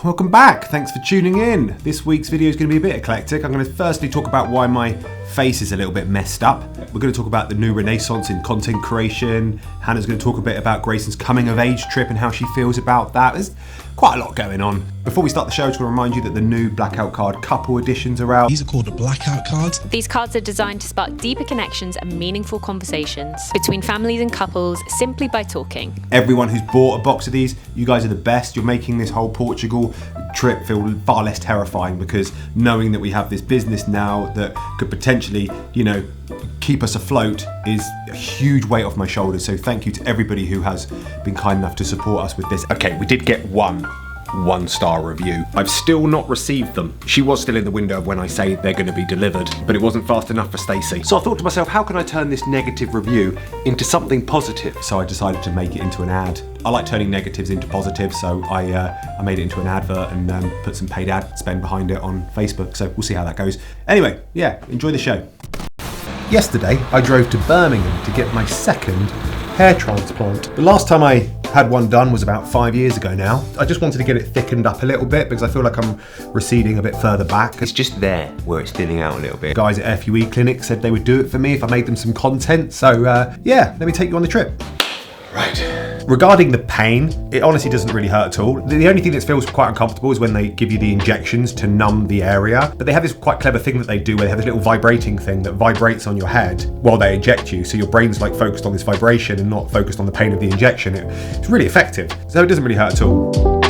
welcome back. Thanks for tuning in. This week's video is going to be a bit eclectic. I'm going to firstly talk about why my face is a little bit messed up. We're going to talk about the new renaissance in content creation. Hannah's going to talk a bit about Grayson's coming of age trip and how she feels about that. There's quite a lot going on. Before we start the show, I just want to remind you that the new Blackout Card couple editions are out. These are called the Blackout Cards. These cards are designed to spark deeper connections and meaningful conversations between families and couples simply by talking. Everyone who's bought a box of these, you guys are the best. You're making this whole Portugal trip feel far less terrifying, because knowing that we have this business now that could potentially, keep us afloat is a huge weight off my shoulders. So thank you to everybody who has been kind enough to support us with this. Okay, we did get one-star review. I've still not received them. She was still in the window of when I say they're going to be delivered, but it wasn't fast enough for Stacey. So I thought to myself, how can I turn this negative review into something positive? So I decided to make it into an ad. I like turning negatives into positives, so I made it into an advert and put some paid ad spend behind it on Facebook. So we'll see how that goes. Anyway, yeah, enjoy the show. Yesterday, I drove to Birmingham to get my second hair transplant. The last time I had one done was about 5 years ago now. I just wanted to get it thickened up a little bit because I feel like I'm receding a bit further back. It's just there where it's thinning out a little bit. Guys at FUE Clinic said they would do it for me if I made them some content. So yeah, let me take you on the trip. Right. Regarding the pain, it honestly doesn't really hurt at all. The only thing that feels quite uncomfortable is when they give you the injections to numb the area. But they have this quite clever thing that they do where they have this little vibrating thing that vibrates on your head while they inject you. So your brain's like focused on this vibration and not focused on the pain of the injection. It's really effective. So it doesn't really hurt at all.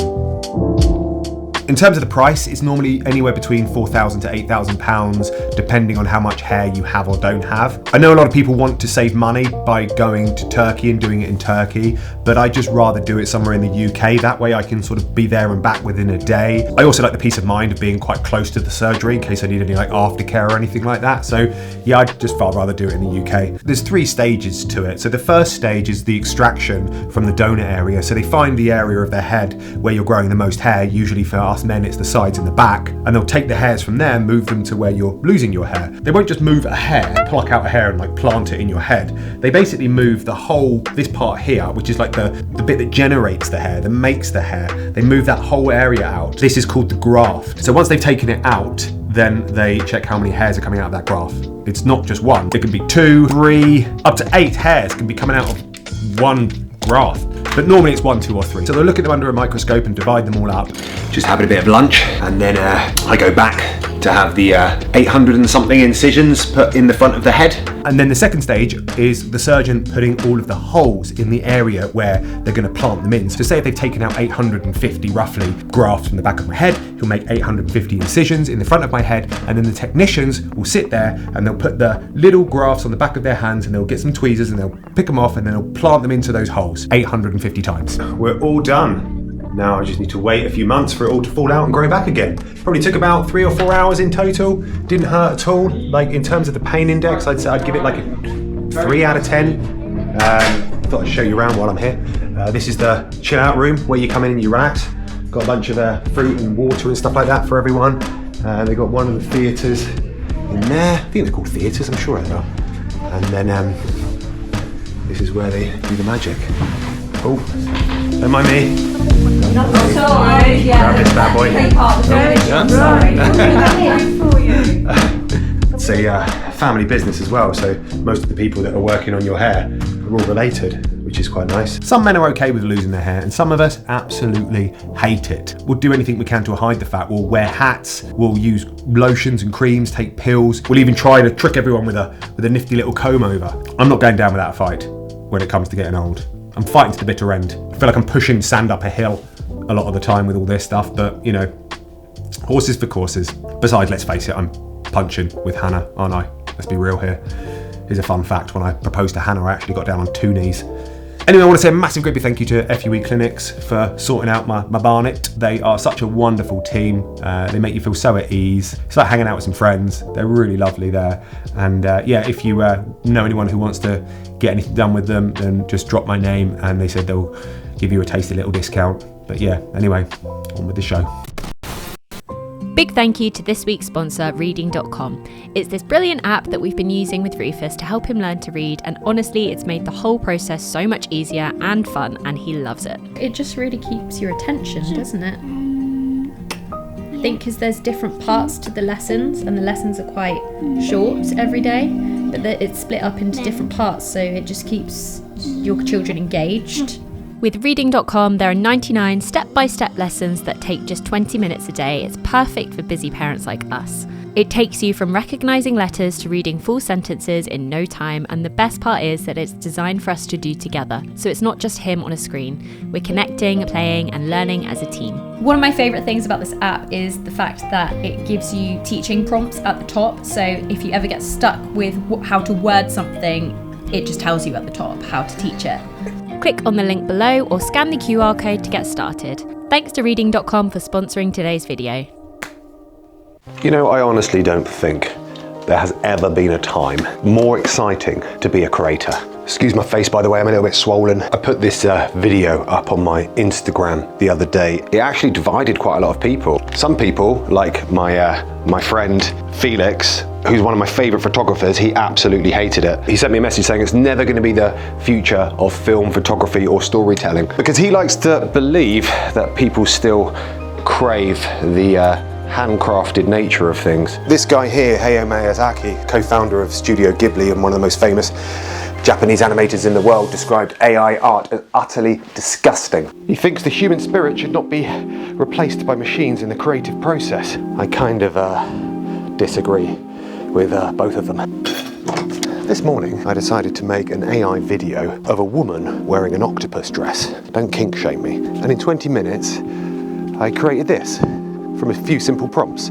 In terms of the price, it's normally anywhere between £4,000 to £8,000, depending on how much hair you have or don't have. I know a lot of people want to save money by going to Turkey and doing it in Turkey, but I just rather do it somewhere in the UK. That way I can sort of be there and back within a day. I also like the peace of mind of being quite close to the surgery in case I need any aftercare or anything like that. So yeah, I'd just far rather do it in the UK. There's 3 stages to it. So the first stage is the extraction from the donor area. So they find the area of their head where you're growing the most hair. Usually for us men, it's the sides and the back, and they'll take the hairs from there and move them to where you're losing your hair. They won't just move a hair, pluck out a hair and plant it in your head. They basically move the whole, this part here, which is like the bit that generates the hair, that makes the hair. They move that whole area out. This is called the graft. So once they've taken it out, then they check how many hairs are coming out of that graft. It's not just one. There can be 2, 3, up to 8 hairs can be coming out of one graft. But normally it's 1, 2 or 3. So they'll look at them under a microscope and divide them all up. Just having a bit of lunch, and then I go back to have the 800 and something incisions put in the front of the head. And then the second stage is the surgeon putting all of the holes in the area where they're going to plant them in. So say if they've taken out 850 roughly grafts from the back of my head, he'll make 850 incisions in the front of my head, and then the technicians will sit there and they'll put the little grafts on the back of their hands and they'll get some tweezers and they'll pick them off and then they'll plant them into those holes 850 times. We're all done. Now I just need to wait a few months for it all to fall out and grow back again. Probably took about 3 or 4 hours in total. Didn't hurt at all. In terms of the pain index, I'd say I'd give it like a 3 out of 10. Thought I'd show you around while I'm here. This is the chill out room where you come in and you relax. Got a bunch of fruit and water and stuff like that for everyone. They got one of the theatres in there. I think they're called theatres, I'm sure they are. And then this is where they do the magic. Oh, don't mind me. Not sorry. Yeah. Grab this bad boy. Take part of the Sorry. It's a family business as well, so most of the people that are working on your hair are all related, which is quite nice. Some men are okay with losing their hair, and some of us absolutely hate it. We'll do anything we can to hide the fact. We'll wear hats, we'll use lotions and creams, take pills. We'll even try to trick everyone with a nifty little comb over. I'm not going down without a fight when it comes to getting old. I'm fighting to the bitter end. I feel like I'm pushing sand up a hill a lot of the time with all this stuff, but horses for courses. Besides, let's face it, I'm punching with Hannah, aren't I? Let's be real here. Here's a fun fact. When I proposed to Hannah, I actually got down on 2 knees. Anyway, I want to say a massive great big thank you to FUE Clinics for sorting out my barnet. They are such a wonderful team. They make you feel so at ease. It's like hanging out with some friends. They're really lovely there. And yeah, if you know anyone who wants to get anything done with them, then just drop my name and they said they'll give you a tasty little discount. But yeah, anyway, on with the show. Big thank you to this week's sponsor, Readingcom. It's this brilliant app that we've been using with Rufus to help him learn to read, and honestly, it's made the whole process so much easier and fun, and he loves it. It just really keeps your attention, doesn't it? think because there's different parts to the lessons, and the lessons are quite short every day, but it's split up into different parts, so it just keeps your children engaged. With Reading.com, there are 99 step-by-step lessons that take just 20 minutes a day. It's perfect for busy parents like us. It takes you from recognising letters to reading full sentences in no time, and the best part is that it's designed for us to do together. So it's not just him on a screen. We're connecting, playing and learning as a team. One of my favourite things about this app is the fact that it gives you teaching prompts at the top. So if you ever get stuck with how to word something, it just tells you at the top how to teach it. Click on the link below or scan the QR code to get started. Thanks to Reading.com for sponsoring today's video. You know, I honestly don't think there has ever been a time more exciting to be a creator. Excuse my face, by the way, I'm a little bit swollen. I put this video up on my Instagram the other day. It actually divided quite a lot of people. Some people, like my friend Felix, who's one of my favorite photographers, he absolutely hated it. He sent me a message saying it's never going to be the future of film photography or storytelling, because he likes to believe that people still crave the handcrafted nature of things. This guy here, Hayao Miyazaki, co-founder of Studio Ghibli and one of the most famous Japanese animators in the world, described AI art as utterly disgusting. He thinks the human spirit should not be replaced by machines in the creative process. I kind of disagree with both of them. This morning I decided to make an AI video of a woman wearing an octopus dress. Don't kink shame me. And in 20 minutes I created this from a few simple prompts.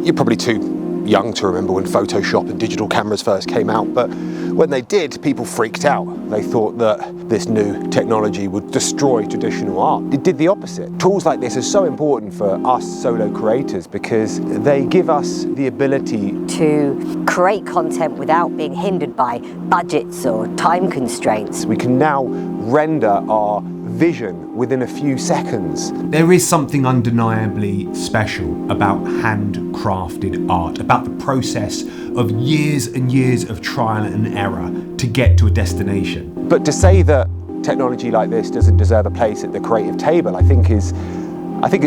You're probably too young to remember when Photoshop and digital cameras first came out, but when they did, people freaked out. They thought that this new technology would destroy traditional art. It did the opposite. Tools like this are so important for us solo creators because they give us the ability to create content without being hindered by budgets or time constraints. We can now render our vision within a few seconds. There is something undeniably special about handcrafted art, about the process of years and years of trial and error to get to a destination. But to say that technology like this doesn't deserve a place at the creative table, I think it's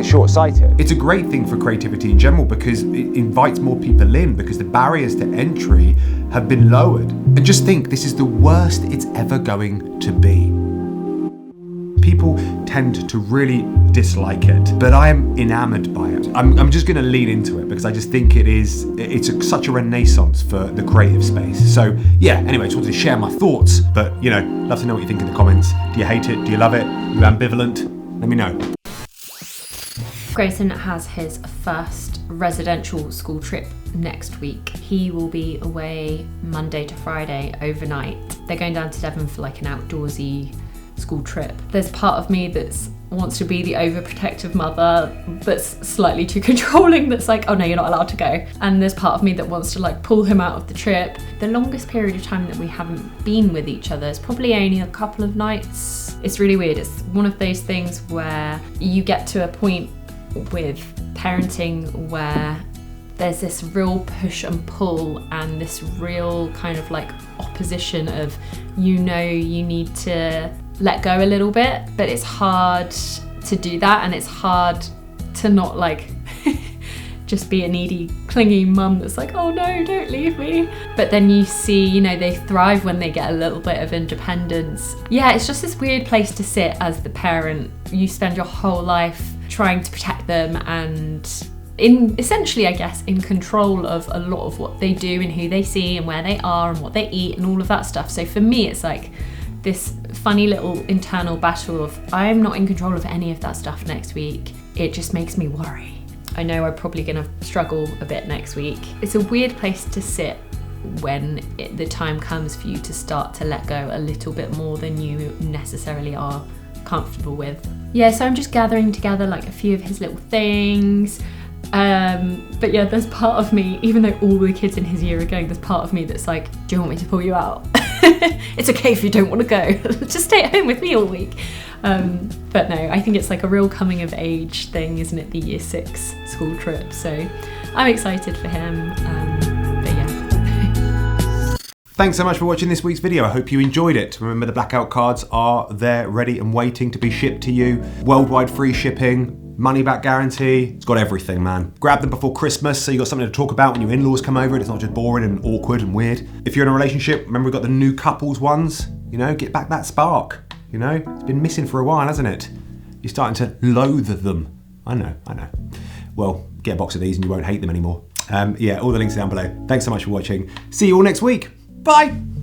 short-sighted. It's a great thing for creativity in general because it invites more people in, because the barriers to entry have been lowered. And just think, this is the worst it's ever going to be. People tend to really dislike it, but I am enamored by it. I'm just going to lean into it because I just think it's such a renaissance for the creative space. So yeah, anyway, just wanted to share my thoughts, but you know, love to know what you think in the comments. Do you hate it? Do you love it? Are you ambivalent? Let me know. Grayson has his first residential school trip next week. He will be away Monday to Friday overnight. They're going down to Devon for like an outdoorsy school trip. There's part of me that wants to be the overprotective mother that's slightly too controlling, that's like, oh no, you're not allowed to go. And there's part of me that wants to like pull him out of the trip. The longest period of time that we haven't been with each other is probably only a couple of nights. It's really weird. It's one of those things where you get to a point with parenting where there's this real push and pull and this real kind of like opposition of, you know, you need to let go a little bit, but it's hard to do that, and it's hard to not like just be a needy, clingy mum that's like, oh no, don't leave me. But then you see, you know, they thrive when they get a little bit of independence. Yeah, it's just this weird place to sit as the parent. You spend your whole life trying to protect them and essentially, I guess, in control of a lot of what they do and who they see and where they are and what they eat and all of that stuff. So for me, it's like this funny little internal battle of, I'm not in control of any of that stuff next week. It just makes me worry. I know I'm probably gonna struggle a bit next week. It's a weird place to sit when the time comes for you to start to let go a little bit more than you necessarily are comfortable with. Yeah, so I'm just gathering together like a few of his little things. But yeah, there's part of me, even though all the kids in his year are going, there's part of me that's like, do you want me to pull you out? It's okay if you don't want to go. Just stay at home with me all week. But no, I think it's like a real coming of age thing, isn't it? The year 6 school trip. So I'm excited for him. But yeah. Thanks so much for watching this week's video. I hope you enjoyed it. Remember, the Blackout Cards are there ready and waiting to be shipped to you. Worldwide free shipping. money back guarantee. It's got everything, man. Grab them before Christmas so you got something to talk about when your in-laws come over and it's not just boring and awkward and weird. If you're in a relationship, remember we've got the new couples ones. You know, get back that spark. You know, it's been missing for a while, hasn't it? You're starting to loathe them. I know. Well, get a box of these and you won't hate them anymore. Yeah, all the links down below. Thanks so much for watching. See you all next week. Bye.